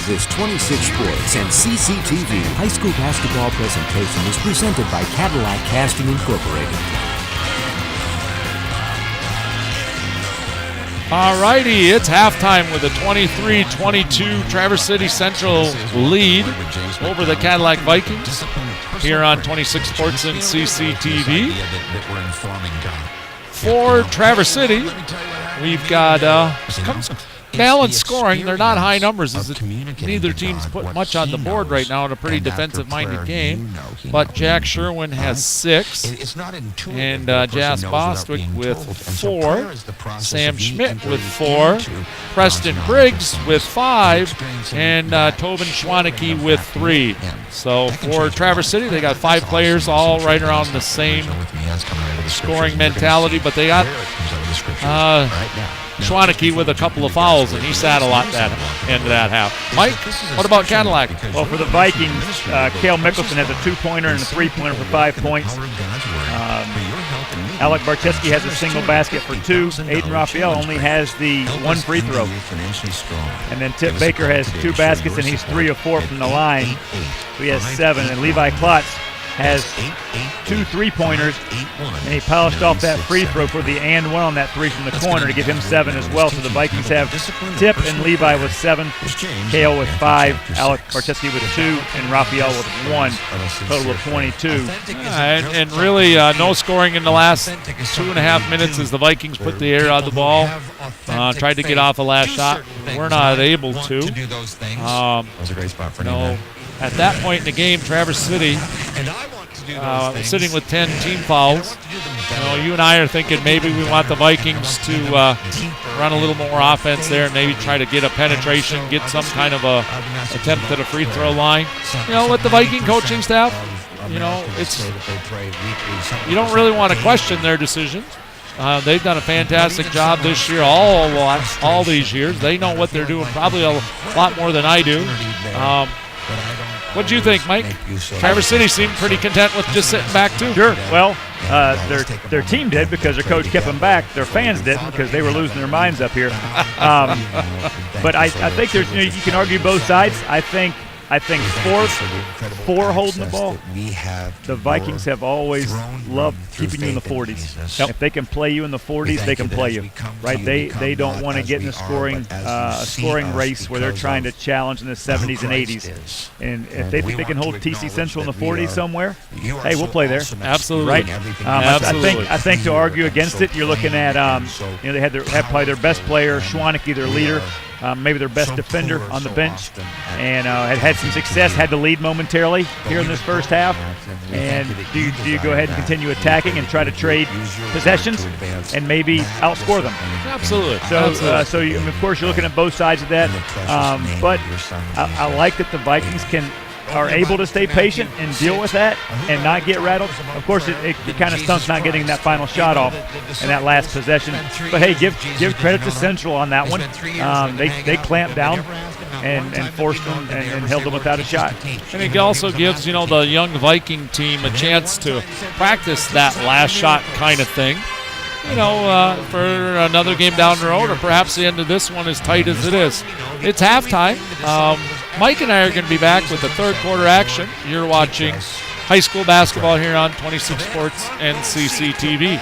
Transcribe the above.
This 26 Sports and CCTV high school basketball presentation is presented by Cadillac Casting Incorporated. All righty, it's halftime with a 23-22 Traverse City Central lead over the Cadillac Vikings here on 26 Sports and CCTV. For Traverse City, we've got balanced scoring. They're not high numbers, as neither team's put much on the board right now in a pretty defensive-minded game. But Jack Sherwin has 6, and Jas Bostwick with 4, Sam Schmidt with 4, Preston Briggs with 5, and Tobin Schwaneke with 3. So for Traverse City, they got 5 players all right around the same scoring mentality, but they got Schwaneke with a couple of fouls, and he sat a lot that end of that half. Mike, what about Cadillac? Well, for the Vikings, Cale Mickelson has a 2-pointer and a 3-pointer for 5 points. Alec Barcheski has a single basket for 2. Aiden Raphael only has the 1 free throw. And then Tip Baker has 2 baskets, and he's 3 of 4 from the line. So he has 7. And Levi Klotz has 2 3-pointers, and he polished off that free throw for the and 1 on that 3 from the corner to give him 7 as well. So the Vikings have Tip and Levi with 7, Cale with 5, Alec Barcheski with 2, and Raphael with 1, total of 22. And really no scoring in the last 2.5 minutes as the Vikings put the air on the ball, tried to get off the last shot. We're not able to. At that point in the game, Traverse City sitting with 10 team fouls. You and I are thinking maybe we want the Vikings to run a little more offense there, maybe try to get a penetration, get some kind of a attempt at a free throw line. With the Viking coaching staff, you don't really want to question their decisions. They've done a fantastic job this year, all these years. They know what they're doing probably a lot more than I do. What do you think, Mike? Traverse City seemed pretty content with just sitting back, too. Sure. Well, their team did because their coach kept them back. Their fans didn't because they were losing their minds up here. But I think there's you can argue both sides. I think four holding the ball. The Vikings have always loved keeping you in the 40s. Yep. If they can play you in the 40s, they can play you. Right? They don't want to get in a scoring race where they're trying to challenge in the 70s and 80s. And if they think they can hold TC Central in the 40s somewhere, hey, we'll play there. Absolutely. Right? Absolutely. I think to argue against it, you're looking at they had probably their best player, Schwaneke, their leader. Maybe their best defender on the bench, and had some success, had the lead momentarily here in this first half. And do you go ahead and continue attacking and try to trade possessions and maybe outscore them? Absolutely. So of course, you're looking at both sides of that. But I like that the Vikings are able to stay patient and deal with that and not get rattled. Of course, it kind of stunts not getting that final shot off in that last possession. But hey, give credit to Central on that one. They clamped down and forced them and held them without a shot. And it also gives the young Viking team a chance to practice that last shot kind of thing. For another game down the road, or perhaps the end of this one as tight as it is. It's halftime. Mike and I are going to be back with the third quarter action. You're watching high school basketball here on 26 Sports and CCTV.